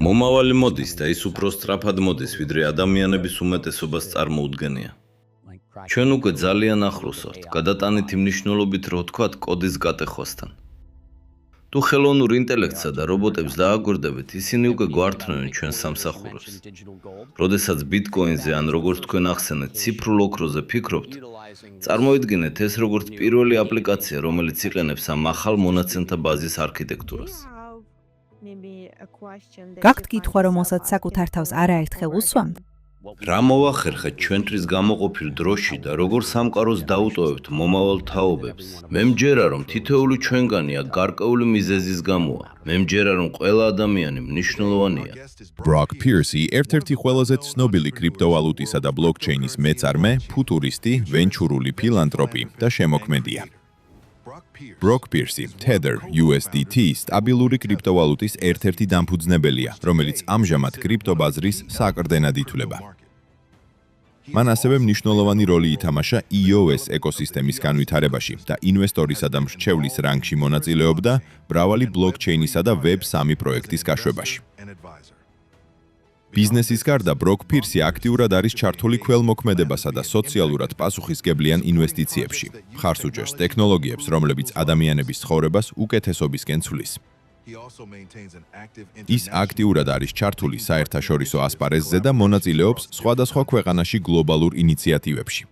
მომავალი მოდის და ის უფრო სწრაფად მოდის, ვიდრე ადამიანების უმეტესობას წარმოუდგენია. ჩვენ უკვე ძალიან ახლოს ვართ, გადატანითი მნიშვნელობით რო ვთქვათ, კოდის გატეხვასთან. თუ ხელოვნურ ინტელექტსა და რობოტებს დააგვირდებით, ისინი უკვე გვართმევენ ჩვენ სამსახურებს. როდესაც ბიტკოინზე ან როგორც თქვენ ახსენეთ, ციფრულ ოქროზე ფიქრობთ, წარმოვიდგინეთ ეს როგორც პირველი აპლიკაცია, რომელიც იყენებს ამ ახალ მონაცემთა ბაზის არქიტექტურას. გაქვთ კითხვა, რომელსაც საკუთარ თავს არაერთხელ უსვამთ? რა მოვახერხეთ ჩვენთვის გამოყოფილ დროში და როგორ სამყაროს დაუტოვებთ მომავალ თაობებს? მე მჯერა, რომ თითოეული ჩვენგანია გარკვეული მიზეზის გამოა. მე მჯერა, რომ ყველა ადამიანი მნიშვნელოვანია. Brock Piercy ერთ-ერთი ყველაზე ცნობილი კრიპტოვალუტისა და ბლოკჩეინის მეწარმე, ფუტურისტი, ვენჩურული ფილანტროპი და შემოქმედია. Brock Piercy, Tether USDT სტაბილური კრიპტოვალუტის ერთ-ერთი დამფუძნებელია, რომელიც ამჟამად კრიპტობაზრის საკრდენად ითვლება. მან ასევე მნიშვნელოვანი როლი ითამაშა EOS ეკოსისტემის განვითარებაში და ინვესტორისა და მრჩევლის რანგში მონაწილეობდა მრავალი ბლოკჩეინისა და Web3 პროექტის გაშვებაში. ბიზნესის გარდა Brock Piercy აქტიურად არის ჩართული ქველმოქმედებასა და სოციალურად პასუხისმგებლიან ინვესტიციებში. მხარს უჭერს ტექნოლოგიებს, რომლებიც ადამიანების ცხოვრებას უკეთესობისკენ ცვლის. ის აქტიურად არის ჩართული საერთაშორისო ასპარეზზე და მონაწილეობს სხვადასხვა ქვეყანაში გლობალურ ინიციატივებში.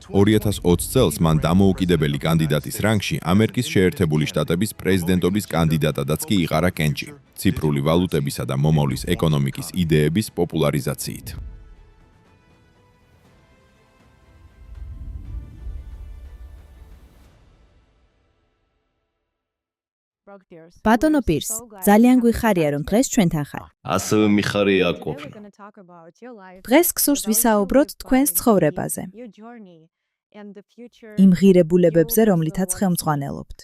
2020 წელს მან დამოუკიდებელი კანდიდატის რანგში ამერიკის შეერთებული შტატების პრეზიდენტობის კანდიდატადაც კი იყარა კენჭი, ციფრული ვალუტებისა და მომავლის ეკონომიკის იდეების პოპულარიზაციით. ბატონო პირს, ძალიან გვიხარია, რომ დღეს ჩვენთან ხარ. ასევე მიხარია აქ ყოფნა. დღეს გსურს ვისაუბროთ თქვენს ცხოვრებაზე. იმ ღირებულებებზე, რომლითაც ხელმძღვანელობთ.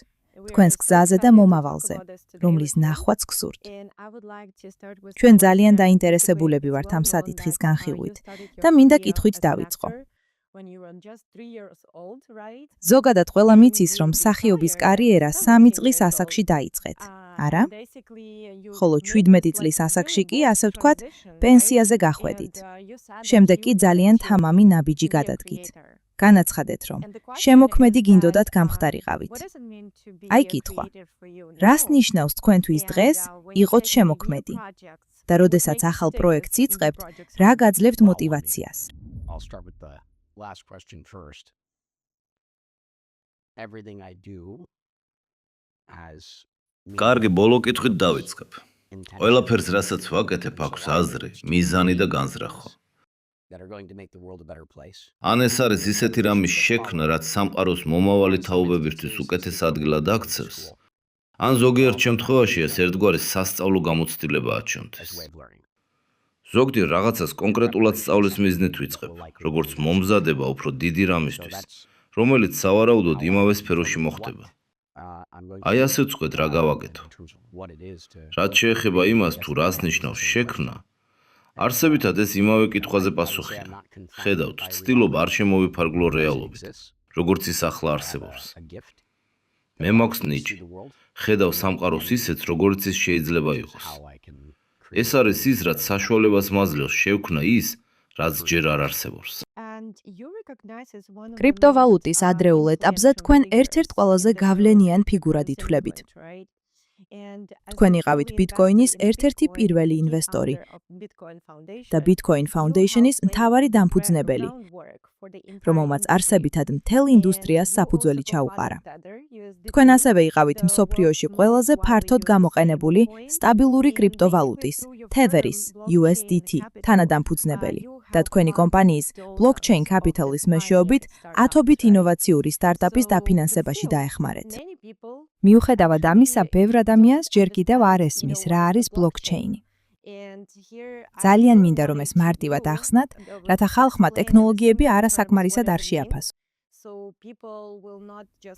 თქვენს გზაზე და მომავალზე, რომლის ნახვაც გსურთ. ჩვენ ძალიან დაინტერესებულები ვართ ამ საკითხის განხილვით და მინდა კითხვით დავიწყო. ზოგადად ყველა მიცის, რომ მსახიობის კარიერა 3 წლის ასაკში დაიწყეთ, არა? ხოლო 17 წლის ასაკში კი, ასე ვთქვათ, პენსიაზე გახვედით. შემდეგ კი ძალიან თამამი ნაბიჯი გადადგით. განაცხადეთ, რომ შემოქმედი გინდოდათ გამხდარიყავით. აი კითხვა. რას ნიშნავს თქვენთვის დღეს იყოთ შემოქმედი? და როდესაც ახალ პროექტს იწყებთ, რა გაძლევთ мотивაციას? Last question first. Everything I do has კარგი, ბოლო კითხვით დავიწყებ. ყველაფერს, რასაც ვაკეთებ, აქვს აზრი, მიზანი და განზრახვა. ან ეს არის ისეთი რამის შექმნა, რაც სამყაროს მომავალი თაობებისთვის უკეთეს ადგილად აქცევს, ან ზოგიერთ შემთხვევაში ეს ერთგვარი სასწავლო გამოცდილებაა ჩვენთვის. ზოგადად რაღაცას კონკრეტულად სწავლის მიზნით ვიწყებ, როგორც მომზადება უფრო დიდი რამისთვის, რომელიც სავარაუდოდ იმავე სფეროში მოხდება. აი ასე ვწყვეთ რა გავაკეთო. რაც შეეხება იმას, თუ რას ნიშნავს შექმნა, არსებითად ეს იმავე კითხვაზე პასუხია. ხედავთ, ვცდილობ არ შემოვიფარგლო რეალობით, როგორც ის ახლა არსებობს. მე მაქვს ნიჭი. ხედავ სამყაროს ისეც, როგორც ის შეიძლება იყოს. ეს არის ის, რაც საშუალებას მაძლევს შევქმნა ის, რაც ჯერ არ არსებობს. კრიპტოვალუტის ადრეულ ეტაპზე თქვენ ერთ-ერთ ყველაზე გავლენიან ფიგურად ითვლებით. თქვენ იყავით ბიტკოინის ერთ-ერთი პირველი ინვესტორი და Bitcoin Foundation-ის მთავარი დამფუძნებელი, რომელმაც არსებითად მთელ ინდუსტრიას საფუძველი ჩაუყარა. თქვენ ასევე იყავით მსოფლიოში ყველაზე ფართოდ გამოყენებული სტაბილური კრიპტოვალუტის, Tether-ის USDT თანადამფუძნებელი და თქვენი კომპანიის Blockchain Capital-ის მეშვეობით ათობით ინოვაციური სტარტაპის დაფინანსებაში დაეხმარეთ. მიუხედავად ამისა, ბევრ ადამიანს ჯერ კიდევ არ ესმის, რა არის ბლოკჩეინი. ძალიან მინდა, რომ ეს მარტივად ახსნათ, რათა ხალხმა ტექნოლოგიები არასაკმარისად არ შეაფასოს.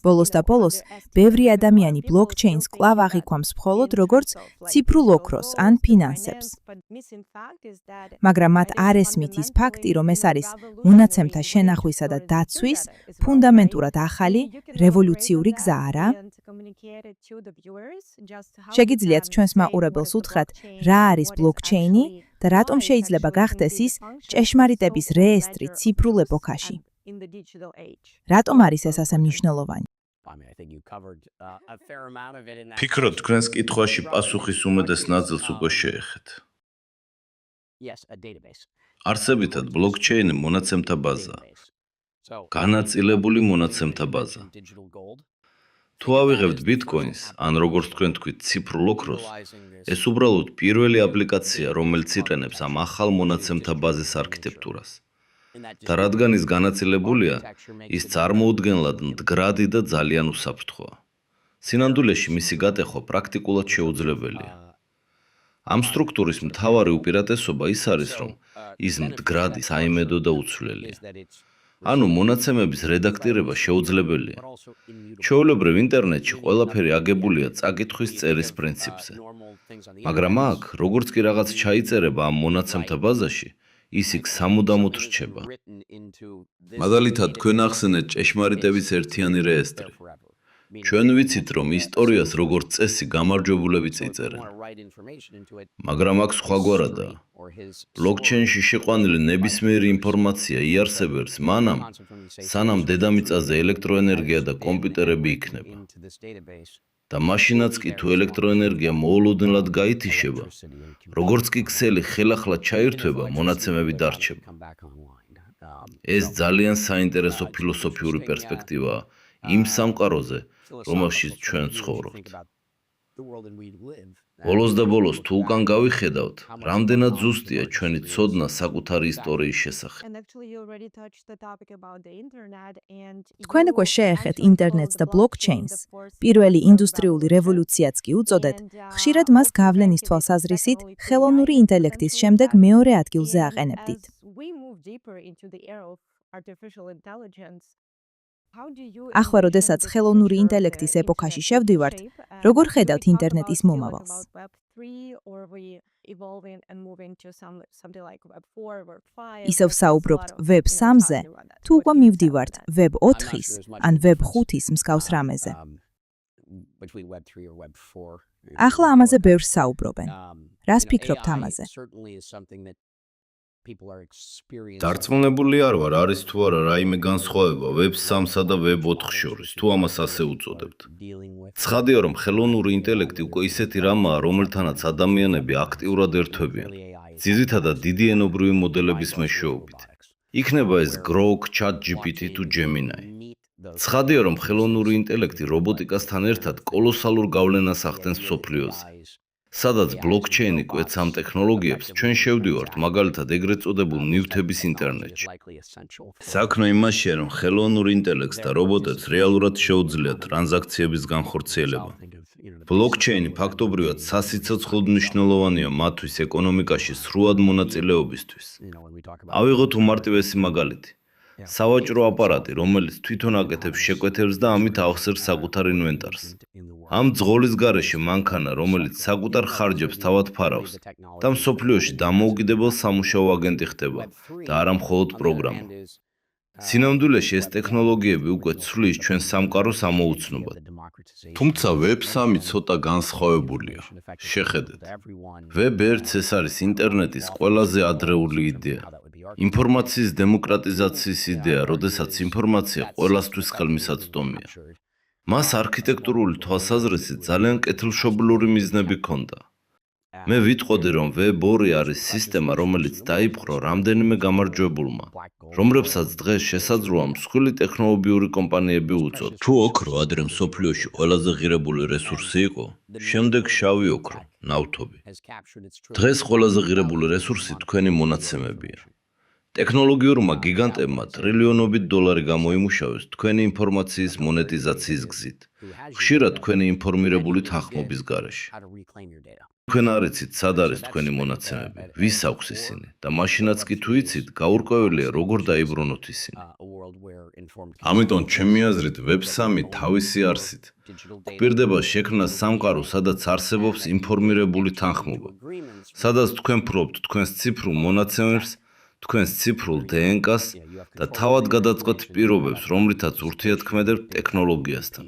ბოლოს და ბოლოს, ბევრი ადამიანი ბლოკჩეინს კვლავ აღიქვამს მხოლოდ როგორც ციფრულ ოქროს ან ფინანსებს. მაგრამ მათ არ ესმით ის ფაქტი, რომ ეს არის მონაცემთა შენახვისა და დაცვის ფუნდამენტურად ახალი რევოლუციური გზა არა? შეგიძლიათ ჩვენს მაყურებელს უთხრათ, რა არის ბლოკჩეინი და რატომ შეიძლება გახდეს ის ჭეშმარიტების რეესტრი ციფრულ ეპოქაში? რატომ არის ეს ასე მნიშვნელოვანი? ფიქრობ, თქვენს კითხვაში პასუხის უმეტეს ნაწილს უკვე შეეხეთ. არსებითად, ბლოკჩეინი მონაცემთა ბაზაა. განაწილებული მონაცემთა ბაზა. თუ ავიღებთ ბიტკოინს, ან როგორც თქვენ თქვით, ციფრულ ოქროს, ეს უბრალოდ პირველი აპლიკაცია, რომელიც იყენებს ამ ახალ მონაცემთა ბაზის არქიტექტურას. და რადგან ის განაწილებულია, ის წარმოუდგენლად მდგრადი და ძალიან უსაფრთხოა. სინამდვილეში მისი გატეხვა პრაქტიკულად შეუძლებელია. ამ სტრუქტურის მთავარი უპირატესობა ის არის, რომ ის მდგრადი, საიმედო და უცვლელია. ანუ მონაცემების რედაქტირება შეუძლებელია. ჩვეულებრივ ინტერნეტში ყველაფერი აგებულია წაკითხვის წერის პრინციპზე. მაგრამ აქ, როგორც კი რაღაც ჩაიწერება ამ მონაცემთა ბაზაში, ის იქ სამუდამოდ რჩება. მაგალითად, თქვენ ახსენეთ ჭეშმარიტების ერთიანი რეესტრი. ჩვენ ვიცით, რომ ისტორიას როგორც წესი გამარჯვებულები წიწერენ. მაგრამ აქ სხვაგვარადაა. ბლოკჩეინში შეყვანილი ნებისმიერი ინფორმაცია იარსებებს მანამ, სანამ დედამიწაზე ელექტროენერგია და კომპიუტერები იქნება. და მაშინაც კი თუ ელექტროენერგია მოულოდნელად გაითიშება, როგორც კი ქსელი ხელახლა ჩაირთვება, მონაცემები დარჩება. ეს ძალიან საინტერესო ფილოსოფიური პერსპექტივაა იმ სამყაროზე, რომელშიც ჩვენ ცხოვრობთ. ბოლოს და ბოლოს, თუ უკან გავიხედავთ, რამდენად ზუსტია ჩვენი ცოდნა საკუთარი ისტორიის შესახებ. თქვენ უკვე შეეხეთ ინტერნეტს და ბლოკჩეინს, პირველი ინდუსტრიული რევოლუციაც კი უწოდეთ, ხშირად მას გავლენის თვალსაზრისით ხელოვნური ინტელექტის შემდეგ მეორე ადგილზე აყენებდით. ახლა, როდესაც ხელოვნური ინტელექტის ეპოქაში შევდივართ, როგორ ხედავთ ინტერნეტის მომავალს? ისევ საუბრობთ Web 3-ზე, თუ უკვე მივდივართ Web 4-ის ან Web 5-ის მსგავს რამეზე? ახლა ამაზე ბევრს საუბრობენ. რას ფიქრობთ ამაზე? დარწმუნებული არ ვარ, არის თუ არა რაიმე განსხვავება Web 3-სა და Web 4 შორის, თუ ამას ასე უწოდებთ. ცხადია, რომ ხელოვნური ინტელექტი უკვე ისეთი რამაა, რომელთანაც ადამიანები აქტიურად ერთვებიან. ძირითადად დიდი ენობრივი მოდელების მეშვეობით. იქნება ეს Grok, ChatGPT თუ Gemini. ცხადია, რომ ხელოვნური ინტელექტი რობოტიკასთან ერთად კოლოსალურ გავლენას ახდენს მსოფლიოზე. სადაც ბლოკჩეინი კვეთს ამ ტექნოლოგიებს, ჩვენ შევდივართ მაგალითად ეგრეთ წოდებულ ნივთების ინტერნეტში. საქმე იმაშია, რომ ხელოვნურ ინტელექტს და რობოტებს რეალურად შეუძლიათ ტრანზაქციების განხორციელება. ბლოკჩეინი ფაქტობრივად სასიცოცხლოდ მნიშვნელოვანია მათთვის ეკონომიკაში სრულად მონაწილეობისთვის. ავიღოთ უმარტივესი მაგალითი. სავაჭრო აპარატი, რომელიც თვითონ აკეთებს შეკვეთებს და ამით ახსენებს საკუთარ ინვენტარს. ამ ძღოლის გარეშე მანქანა, რომელიც საკუთარ ხარჯებს თავად ფარავს და მსოფლიოში დამოუკიდებელ სამუშაო აგენტი ხდება და არა მხოლოდ პროგრამა. სინამდვილეში ეს ტექნოლოგიები უკვე ცვლის ჩვენ სამყაროს ამოუცნობად. თუმცა Web 3 ცოტა განსხვავებულია. შეხედეთ. Web 1 ეს არის ინტერნეტის ყველაზე ადრეული იდეა. ინფორმაციის დემოკრატიზაციის იდეა, როდესაც ინფორმაცია ყველასთვის ხელმისაწვდომია. მას არქიტექტურული თვალსაზრისით ძალიან კეთილშობილური მიზნები ჰქონდა. მე ვიტყოდი, რომ Web 2 არის სისტემა, რომელიც დაიპყრო რამდენიმე გამარჯვებულმა, რომლებსაც დღეს შესაძლოა მსხვილი ტექნოლოგიური კომპანიები უწოდოთ. თუ ოქრო ადრე მსოფლიოში ყველაზე ღირებული რესურსი იყო, შემდეგ შავი ოქრო, ნავთობი. დღეს ყველაზე ღირებული რესურსი თქვენი მონაცემებია. ტექნოლოგიურმა გიგანტებმა ტრილიონობით დოლარი გამოიმუშავეს თქვენი ინფორმაციის მონეტიზაციის გზით. ხშირად თქვენი ინფორმირებული თანხმობის გარეშე. თქვენ არ იცით, სად არის თქვენი მონაცემები, ვის აქვს ისინი და მაშინაც კი თუ იცით, გაურკვეველია როგორ დაიბრუნოთ ისინი. ამიტომ ჩემი აზრით Web3 თავისი არსით გვპირდება შექმნა სამყარო, სადაც არსებობს ინფორმირებული თანხმობა, სადაც თქვენ ფლობთ თქვენს ციფრულ მონაცემებს, თქვენს ციფრულ DNK-ს და თავად გადაწყვეტ პირობებს, რომლითაც ურთიერთქმედებთ ტექნოლოგიასთან.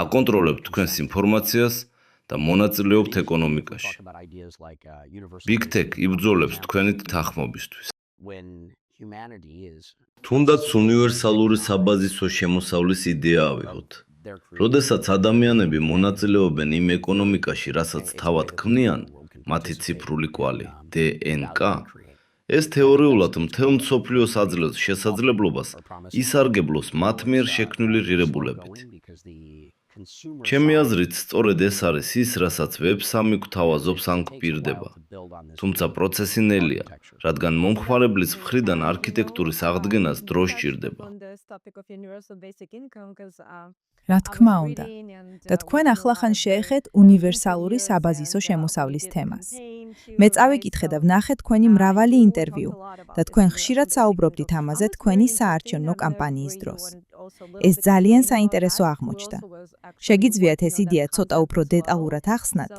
აკონტროლებთ თქვენს ინფორმაციას და მონაწილეობთ ეკონომიკაში. Big Tech იბრძოლებს თქვენი თანხმობისთვის. თუნდაც უნივერსალური საბაზისო შემოსავლის იდეა ავიღოთ. როდესაც ადამიანები მონაწილეობენ იმ ეკონომიკაში, რასაც თავად ქმნიან, მათი ციფრული კვალი, DNK, ეს თეორიულად მთელ მსოფლიოს აძლევს შესაძლებლობას ისარგებლოს მათ მიერ შექმნილი ღირებულებით. ჩემი აზრით, სწორედ ეს არის ის, რასაც Web3 გვთავაზობს ან გვპირდება. თუმცა პროცესი ნელია, რადგან მომხმარებლის მხრიდან არქიტექტურის აღდგენას დრო სჭირდება. რა თქმა უნდა. და თქვენ ახლახან შეეხეთ უნივერსალური საბაზისო შემოსავლის თემას. მე წავიკითხე და ვნახე თქვენი მრავალი ინტერვიუ და თქვენ ხშირად საუბრობდით ამაზე თქვენი საარჩევნო კამპანიის დროს. ეს ძალიან საინტერესო აღმოჩნდა. შეგიძლიათ ეს იდეა ცოტა უფრო დეტალურად ახსნათ?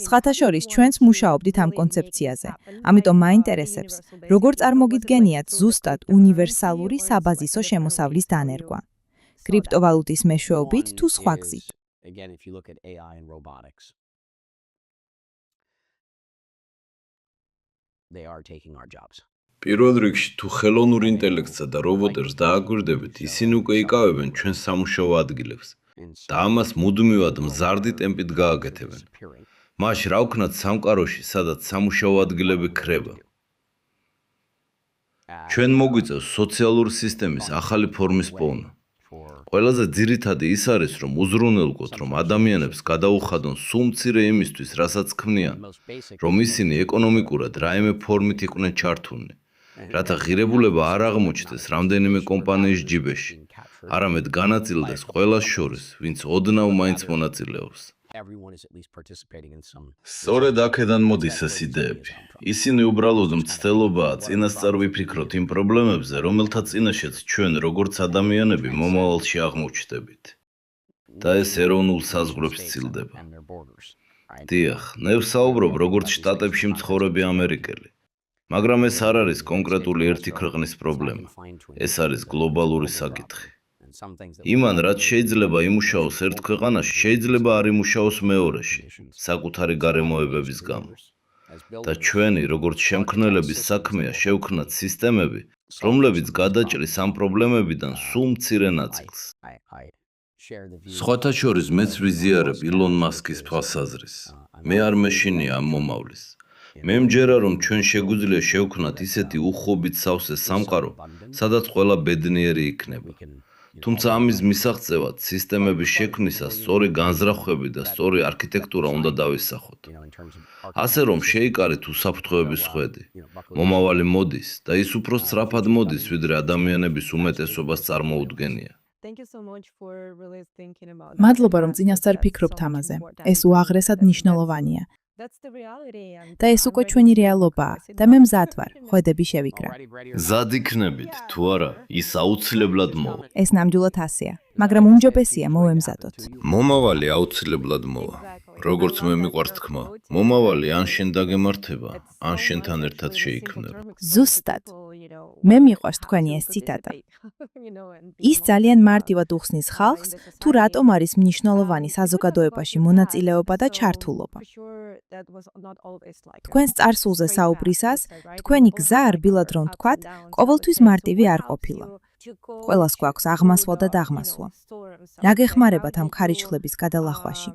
სხვათა შორის, ჩვენც მუშაობდით ამ კონცეფციაზე, ამიტომ მაინტერესებს, როგორ წარმოგიდგენიათ ზუსტად უნივერსალური საბაზისო შემოსავლის დანერგვა. კრიპტოვალუტის მეშვეობით თუ სხვა გზით. პირველ რიგში, თუ ხელოვნურ ინტელექტსა და რობოტებს დააგვირდებით, ისინი უკვე იკავებენ ჩვენს სამუშაო ადგილებს და ამას მუდმივად მზარდი ტემპით გააკეთებენ. მაშ რა ვქნათ სამყაროში, სადაც სამუშაო ადგილები ქრება. ჩვენ მოგვიწევს სოციალური სისტემის ახალი ფორმის პოვნა. ყველაზე ძირითადი ის არის, რომ უზრუნველყოთ, რომ ადამიანებს გადაუხადონ სულ მცირე იმისთვის, რასაც ქმნიან, რომ ისინი ეკონომიკურად რაიმე ფორმით იყვნენ ჩართულნი, რათა ღირებულება არ აღმოჩნდეს რამდენიმე კომპანიის ჯიბეში, არამედ განაწილდეს ყველას შორის, ვინც ოდნავ მაინც მონაწილეობს. სწორედ აქედან მოდის ეს იდეები. ისინი უბრალოდ მცდელობაა წინასწარ ვიფიქროთ იმ პრობლემებზე, რომელთა წინაშეც ჩვენ როგორც ადამიანები მომავალში აღმოჩნდებით. და ეს ეროვნულ საზღვრებს ცილდება. დიახ, მე ვსაუბრობ როგორც შტატებში მცხოვრები ამერიკელი. მაგრამ ეს არ არის კონკრეტული ერთი ქვეყნის პრობლემა. ეს არის გლობალური საკითხი. იმან, რაც შეიძლება იმუშაოს ერთ ქვეყანაში, შეიძლება არ იმუშაოს მეორეში, საკუთარი გარემოებების გამო. და ჩვენი, როგორც შემქმნელების საქმეა შევქმნათ სისტემები, რომლებიც გადაჭრის ამ პრობლემებიდან სულ მცირე ნაწილს. სხვათა შორის მეც ვიზიარებ ილონ მასკის თვალსაზრისს. მე არ მეშინია ამ მომავლის. მე მჯერა, რომ ჩვენ შეგვიძლია შევქმნათ ისეთი უხობით სავსე სამყარო, სადაც ყველა ბედნიერი იქნება. თუმცა ამის მისაღწევად სისტემების შექმნისას სწორი განზრახვები და სწორი არქიტექტურა უნდა დავისახოთ. ასე რომ შეიკარით უსაფრთხოების ხვედი. მომავალი მოდის და ის უფრო სწრაფად მოდის, ვიდრე ადამიანების უმეტესობას წარმოუდგენია. მადლობა, რომ წინასწარ ფიქრობთ ამაზე. ეს უაღრესად მნიშვნელოვანია. და ეს უკვე ჩვენი რეალობაა და მე მზად ვარ, ხვედები შევიკრა. მზად იქნებით, თუ არა, ის აუცილებლად მოვა. ეს ნამდვილად ასეა, მაგრამ უმჯობესია მოვემზადოთ. მომავალი აუცილებლად მოვა. როგორც მე მიყვარს თქმა, მომავალი ან შენ დაგემართება, ან შენთან ერთად შეიქმნება. ზუსტად. მე მიყვარს თქვენი ეს ციტატა. ის ძალიან მარტივად უხსნის ხალხს, თუ რატომ არის მნიშვნელოვანი საზოგადოებაში მონაწილეობა და ჩართულობა. თქვენს წარსულზე საუბრისას, თქვენი გზა რბილად რომ თქვათ, ყოველთვის მარტივი არ ყოფილა. ყველას გვაქვს აღმასვლა და დაღმასვლა. რა გეხმარებათ ამ ქარიშხლების გადალახვაში?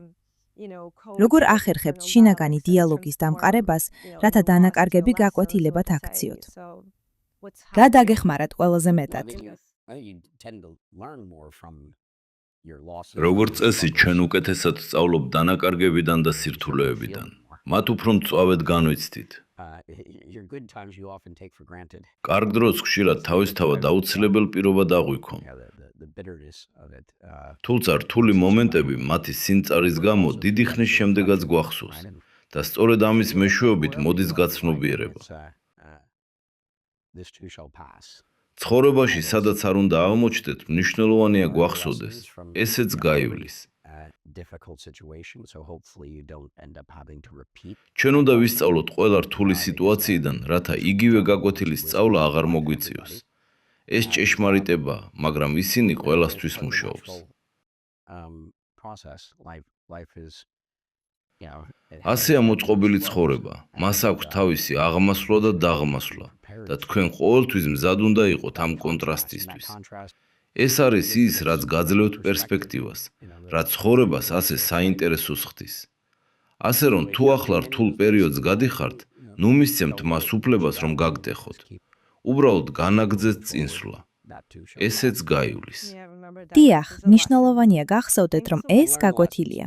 როგორ ახერხებთ შინაგანი დიალოგის დამყარებას, რათა დანაკარგები გაკვეთილებად აქციოთ? რა დაგეხმარათ ყველაზე მეტად? როგორც წესი, ჩვენ უკეთესად სწავლობ დანაკარგებიდან და სირთულეებიდან. მათ უფრო მწვავედ განვიცდით. Your good times you often take for granted. კარგ დროს ხშირად თავისთავად აუცილებელ პირობად აღვიქვამ. The bitterness of it. თუმცა რთული მომენტები მათი სინწარის გამო დიდი ხნის შემდეგაც გვახსოვს და სწორედ ამის მეშვეობით მოდის გაცნობიერება. This too shall pass. ცხოვრებაში სადაც არ უნდა აღმოჩნდეთ, მნიშვნელოვანია გვახსოვდეს, ესეც გაივლის. Difficult situation, so hopefully you don't end up having to repeat. ჩვენ უნდა ვისწავლოთ ყველა რთული სიტუაციიდან, რათა იგივე გაკვეთილი სწავლა აღარ მოგვიწიოს. ეს ჭეშმარიტებაა, მაგრამ ისინი ყველასთვის მუშაობს. Process. Life is, you know, ასეა მოწყობილი ცხოვრება. მას აქვს თავისი აღმასვლა და დაღმასვლა და თქვენ ყოველთვის მზად უნდა იყოთ ამ კონტრასტისთვის. ეს არის ის, რაც გაძლევთ პერსპექტივას, რაც ცხოვრებას ასე საინტერესოს ხდის. ასე რომ თუ ახლა რთულ პერიოდს გადიხართ, ნუ მისცემთ მას უფლებას, რომ გაგტეხოთ. უბრალოდ განაგრძეთ წინსვლა. ესეც გაივლის. დიახ, მნიშვნელოვანია გახსოვდეთ, რომ ეს გაკვეთილია.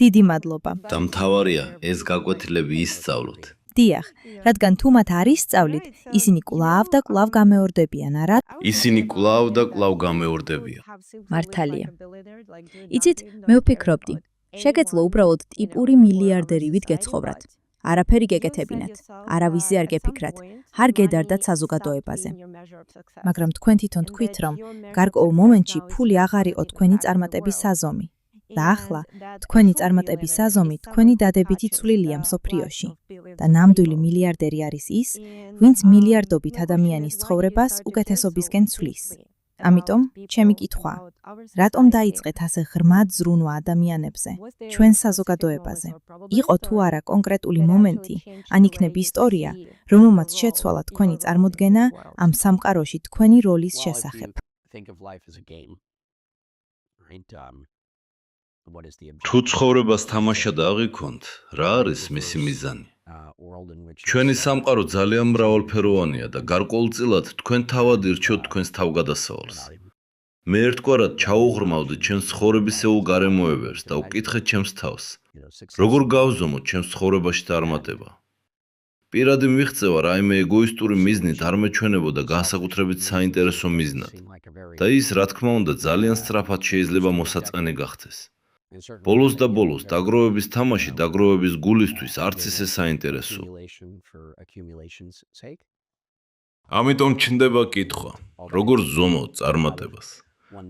დიდი მადლობა. და მთავარია, ეს გაკვეთილები ისწავლოთ. დიახ, რადგან თუ მათ არ ისწავლით, ისინი კვლავ და კვლავ გამეორდებიან, არა? ისინი კვლავ და კვლავ გამეორდებიან. მართალია. იცით, მე ვფიქრობდი, შეგეძლო უბრალოდ ტიპური მილიარდერივით გეცხოვრათ. არაფერი გეკეთებინათ, არავისზე არ გეფიქრათ, არ გედარდათ საზოგადოებაზე. მაგრამ თქვენ თვითონ თქვით, რომ გარკვეულ მომენტში ფული აღარ იყო თქვენი წარმატების საზომი. და ახლა თქვენი წარმატების საზომი თქვენი დადებითი წვლილია მსოფლიოში. და ნამდვილი მილიარდერი არის ის, ვინც მილიარდობით ადამიანის ცხოვრებას უკეთესობისკენ ცვლის. ამიტომ, ჩემი კითხვა, რატომ დაიწყეთ ასე ღრმად ზრუნვა ადამიანებზე, ჩვენ საზოგადოებაზე? იყო თუ არა კონკრეტული მომენტი, ან იქნებ ისტორია, რომელმაც შეცვალა თქვენი წარმოდგენა ამ სამყაროში თქვენი როლის შესახებ? Think of life as a game. Right? What is the თუ ცხოვრებას თამაშად აღიქონთ, რა არის მისი მიზანი? world in which ჩვენი სამყარო ძალიან მრავალფეროვანია და გარკვეულწილად თქვენ თავად ირჩევთ თქვენს თავგადასავალს. მე ერთგვარად ჩაუღრმავდით ჩემს ცხოვრებისეულ გარემოებებს და ვკითხეთ ჩემს თავს, როგორ გავზომოთ ჩემს ცხოვრებაში წარმატება. პირადი მიღწევა რაიმე ეგოისტური მიზნით არ მეჩვენებოდა განსაკუთრებით საინტერესო მიზნად და ის, რა თქმა უნდა, ძალიან სწრაფად შეიძლება მოსაწყენი გახდეს. ბოლოს და ბოლოს დაგროვების თამაში დაგროვების გულისთვის არც ისე საინტერესო. ამიტომ ჩნდება კითხვა, როგორ ზომოთ წარმატებას?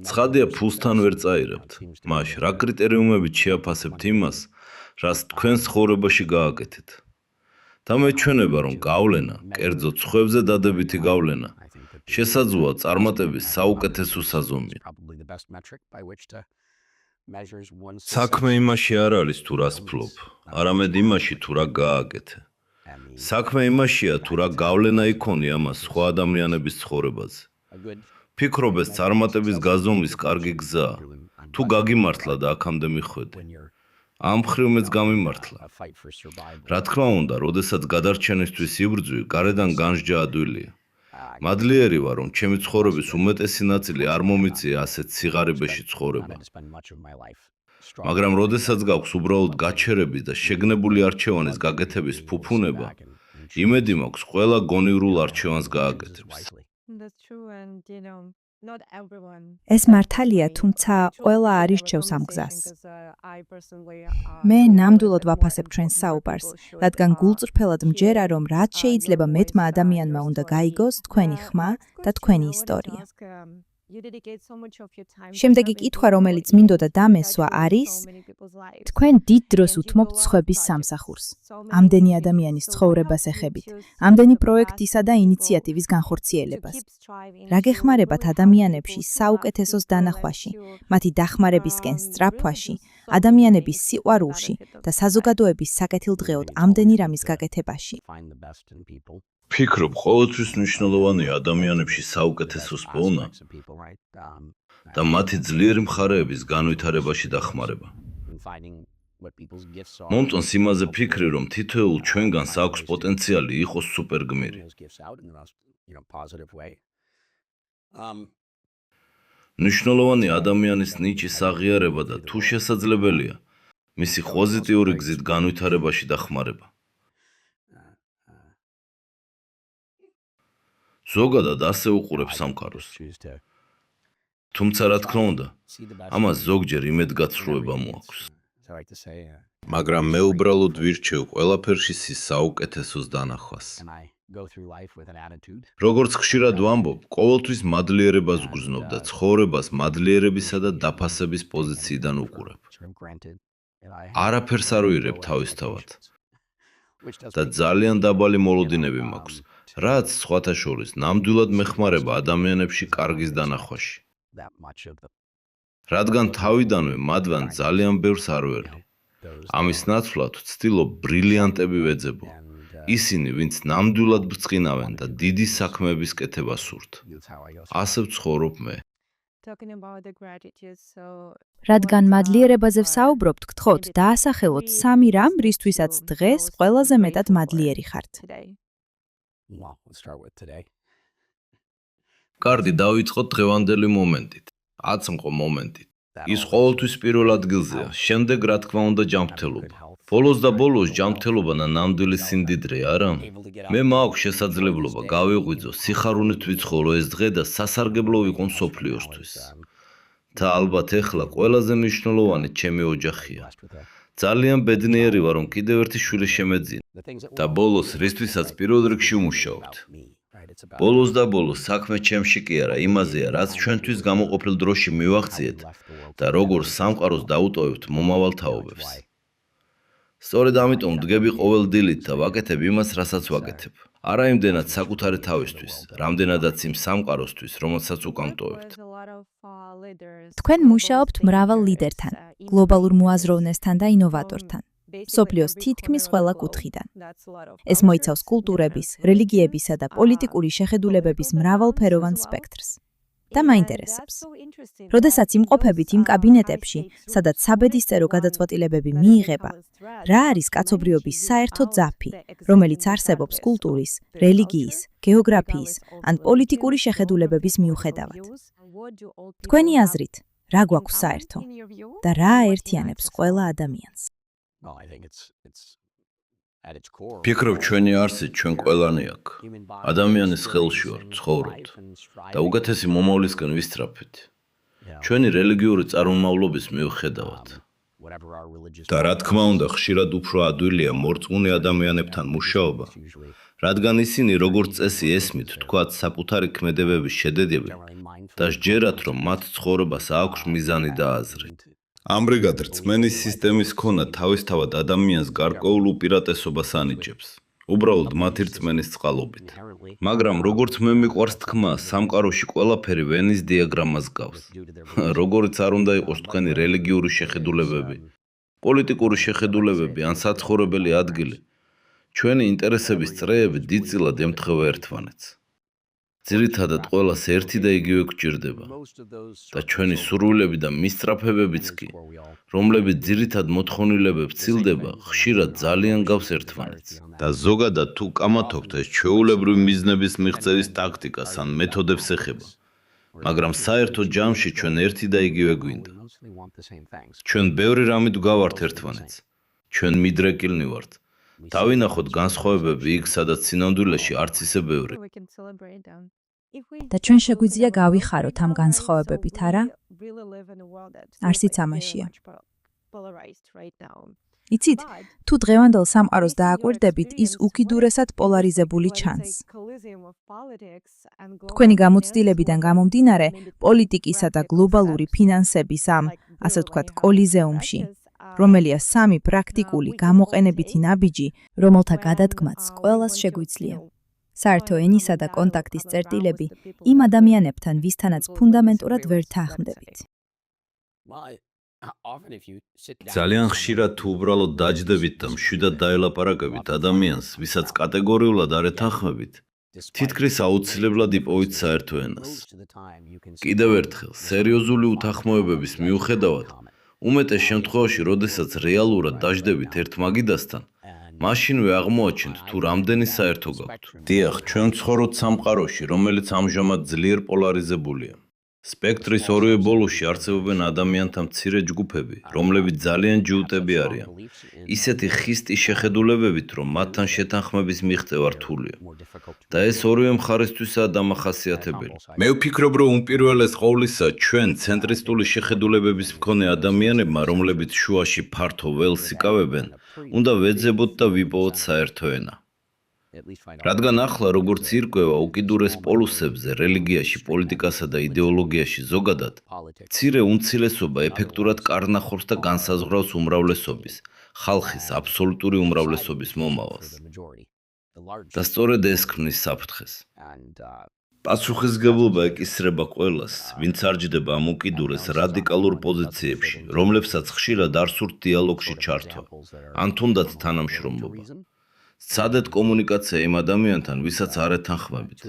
ცხადია, ფულსთან ვერ წაიღებთ. მაშ რა კრიტერიუმებით შეაფასებთ იმას, რაც თქვენს ცხოვრებაში გააკეთეთ? და მეჩვენება, რომ გავლენა, კერძოდ სხვებზე დადებითი გავლენა, შესაძლოა წარმატების საუკეთესო საზომია. საქმე იმაში არ არის თუ რას ფლობ, არამედ იმაში თუ რა გააკეთე. საქმე იმაშია თუ რა გავლენა იქონია ამას სხვა ადამიანების ცხოვრებაზე. ფიქრობ ეს წარმატების გაზომვის კარგი გზაა, თუ გაგიმართლა და აქამდე მიხვედი. ამ მხრივ მეც გამიმართლა. რა თქმა უნდა, როდესაც გადარჩენისთვის იბრძვი, გარედან განსჯა ადვილია. მადლიერი ვარ, რომ ჩემი ცხოვრების უმეტესი ნაწილი არ მომიწია ასეთ სიღარიბეში ცხოვრება. მაგრამ როდესაც გაქვს უბრალოდ გაჩერების და შეგნებული არჩევანის გაკეთების ფუფუნება, იმედი მაქვს ყველა გონივრულ არჩევანს გააკეთებს. ეს მართალია, თუმცა ყველა არ ირჩევს ამ გზას. მე ნამდვილად ვაფასებ ჩვენს საუბარს, რადგან გულწრფელად მჯერა, რომ რაც შეიძლება მეტმა ადამიანმა უნდა გაიგოს თქვენი ხმა და თქვენი ისტორია. შემდეგი კითხვა, რომელიც მინდოდა დამესვა, არის: თქვენ დიდ დროს უთმობთ სხვების სამსახურს. ამდენი ადამიანის ცხოვრებას ეხებით, ამდენი პროექტისა და ინიციატივის განხორციელებას. რა გეხმარებათ ადამიანებში საუკეთესოს დანახვაში, მათი დახმარებისკენ სწრაფვაში, ადამიანების სიყვარულში და საზოგადოების საკეთილდღეოდ ამდენი რამის გაკეთებაში? ფიქრობ, ყოველთვის მნიშვნელოვანია ადამიანებში საუკეთესოს პოვნა და მათი ძლიერი მხარეების განვითარებაში დახმარება. მომწონს იმაზე ფიქრი, რომ თითოეულ ჩვენგანს აქვს პოტენციალი იყოს სუპერგმირი. მნიშვნელოვანია ადამიანის ნიჭის აღიარება და თუ შესაძლებელია, მისი პოზიტიური გზით განვითარებაში დახმარება. ზოგადად ასე უყურებ სამყაროს. თუმცა რა თქმა უნდა, ამას ზოგჯერ იმედგაცრუება მოაქვს. მაგრამ მე უბრალოდ ვირჩევ ყველაფერში სის საუკეთესოს დანახვას. როგორც ხშირად ვამბობ, ყოველთვის მადლიერებას ვგრძნობ და ცხოვრებას მადლიერებისა და დაფასების პოზიციიდან ვუყურებ. არაფერს არ ვიღებ თავისთავად. და ძალიან დაბალი მოლოდინები მაქვს, რაც სხვათა შორის ნამდვილად მეხმარება ადამიანებში კარგის დანახვაში. რადგან თავიდანვე მადვან ძალიან ბევრს არ ვერდი. ამის ნაცვლად ვცდილობ ბრილიანტები ვეძებო. ისინი, ვინც ნამდვილად ბრწყინავენ და დიდი საქმეების კეთება სურთ. ასე ვცხოვრობ მე. რადგან მადლიერებაზე ვსაუბრობთ, გთხოვთ დაასახელოთ 3 რამ, რისთვისაც დღეს ყველაზე მეტად მადლიერი ხართ. კარგი, დავიწყოთ დღევანდელი მომენტით. აწმყო მომენტით. ის ყოველთვის პირველ ადგილზეა, შემდეგ რა თქმა უნდა ჯანმრთელობა. ბოლოს და ბოლოს ჯანმრთელობა და ნამდვილი სიმდიდრე, არა? მე მაქვს შესაძლებლობა გავიღვიძო, სიხარუნით ვიცხოვრო ეს დღე და სასარგებლო ვიყო მსოფლიოსთვის. და ალბათ ეხლა ყველაზე მნიშვნელოვანი ჩემი ოჯახია. ძალიან ბედნიერი ვარ, რომ კიდევ ერთი შვილი შემეძინა და ბოლოს რისთვისაც პირველ რიგში ვმუშაობთ. ბოლოს და ბოლოს საქმე ჩემში კი არა, იმაზეა, რაც ჩვენთვის გამოყოფილ დროში მივახციეთ და როგორ სამყაროს დაუტოვებთ მომავალ თაობებს. სწორედ ამიტომ ვდგები ყოველ დილით და ვაკეთებ იმას, რასაც ვაკეთებ. არა იმდენად საკუთარი თავისთვის, რამდენადაც იმ სამყაროსთვის, რომელსაც უკანტოვებთ. თქვენ მუშაობთ მრავალ ლიდერთან, გლობალურ მოაზროვნესთან და ინოვატორთან. მსოფლიოს თითქმის ყველა კუთხიდან. ეს მოიცავს კულტურების, რელიგიებისა და პოლიტიკური შეხედულებების მრავალფეროვან სპექტრს. და მაინტერესებს. როდესაც იმყოფებით იმ კაბინეტებში, სადაც საბედისწერო გადაწყვეტილებები მიიღება, რა არის კაცობრიობის საერთო ძაფი, რომელიც არსებობს კულტურის, რელიგიის, გეოგრაფიის ან პოლიტიკური შეხედულებების მიუხედავად? თქვენი აზრით, რა გვაქვს საერთო და რა აერთიანებს ყველა ადამიანს? ფიქრობ, ჩვენი არსი ჩვენ ყველანი აქ. ადამიანის ხელში ვარ, ცხოვრობთ და უკეთესი მომავლისკენ ვისწრაფეთ. ჩვენი რელიგიური წარმომავლობის მიუხედავად. და რა თქმა უნდა, ხშირად უფრო ადვილია მორწმუნე ადამიანებთან მუშაობა, რადგან ისინი როგორც წესი ესმით, თქვათ, საკუთარი ქმედებების შედეგები და სჯერათ, რომ მათ ცხოვრებას აქვს მიზანი და აზრი. ამრიგად რწმენის სისტემის ქონა თავისთავად ადამიანს გარკვეულ უპირატესობას ანიჭებს. უბრალოდ მათი რწმენის წყალობით. მაგრამ როგორც მე მიყვარს თქმა, სამყაროში ყველაფერი ვენის დიაგრამას გავს. როგორიც არ უნდა იყოს თქვენი რელიგიური შეხედულებები, პოლიტიკური შეხედულებები ან საცხოვრებელი ადგილი, ჩვენი ინტერესების წრეები დიდწილად ემთხვევა ერთმანეთს. ძირითადად ყველას ერთი და იგივე გვჭირდება და ჩვენი სურვილები და მისწრაფებებიც კი, რომლებიც ძირითად მოთხოვნილებებს ცილდება, ხშირად ძალიან გავს ერთმანეთს. და ზოგადად თუ კამათობთ, ეს ჩვეულებრივი მიზნების მიღწევის ტაქტიკას ან მეთოდებს ეხება. მაგრამ საერთო ჯამში ჩვენ ერთი და იგივე გვინდა. ჩვენ ბევრი რამით გვგავართ ერთმანეთს. ჩვენ მიდრეკილნი ვართ. დავინახოთ განსხვავებები იქ, სადაც სინამდვილეში არც ისე ბევრი. და ჩვენ შეგვიძლია გავიხაროთ ამ განსხვავებებით, არა? არსიც ამაშია. იცით, თუ დღევანდელ სამყაროს დააკვირდებით, ის უკიდურესად პოლარიზებული ჩანს. თქვენი გამოცდილებიდან გამომდინარე, პოლიტიკისა და გლობალური ფინანსების ამ, ასე ვთქვათ, კოლიზეუმში, რომელია 3 პრაქტიკული გამოყენებითი ნაბიჯი, რომელთა გადადგმაც ყველას შეგვიძლია. საერთო ენისა და კონტაქტის წერტილები იმ ადამიანებთან, ვისთანაც ფუნდამენტურად ვერ თანხმდებით. ძალიან ხშირად თუ უბრალოდ დაჯდებით და მშვიდად დაელაპარაკებით ადამიანს, ვისაც კატეგორიულად არ ეთანხმებით, თითქმის აუცილებლად იპოვით საერთო ენას. კიდევ ერთხელ, სერიოზული უთანხმოებების მიუხედავად, უმეტეს შემთხვევაში, როდესაც რეალურად დაჯდებით ერთ მაგიდასთან, მაშინვე აღმოაჩენთ თუ რამდენი საერთო გაქვთ. დიახ, ჩვენ ვცხოვრობთ სამყაროში, რომელიც ამჟამად ძლიერ პოლარიზებულია. სპექტრის ორივე ბოლოში არსებობენ ადამიანთა მცირე ჯგუფები, რომლებიც ძალიან ჯიუტები არიან. ისეთი ხისტი შეხედულებებით, რომ მათთან შეთანხმების მიღწევა რთულია. და ეს ორივე მხარესთვისაა დამახასიათებელი. მე ვფიქრობ, რომ უპირველეს ყოვლისა ჩვენ ცენტრისტული შეხედულებების მქონე ადამიანებმა, რომლებიც შუაში ფართო ველს იკავებენ, უნდა ვეძებოთ და ვიპოვოთ საერთო ენა. რადგან ახლა როგორც ირკვევა უკიდურეს პოლუსებზე, რელიგიაში, პოლიტიკასა და იდეოლოგიაში ზოგადად, მცირე უმცილესობა ეფექტურად კარნახობს და განსაზღვრავს უმრავლესობის, ხალხის აბსოლუტური უმრავლესობის მომავალს. და სწორედ ეს ქმნის საფრთხეს. პასუხისგებლობა ეკისრება ყველას, ვინც არჯდება ამ უკიდურეს რადიკალურ პოზიციებში, რომლებსაც ხშირად არ სურთ დიალოგში ჩართვა, ან თუნდაც თანამშრომლობა. სცადეთ კომუნიკაცია იმ ადამიანთან, ვისაც არ ეთანხმებით.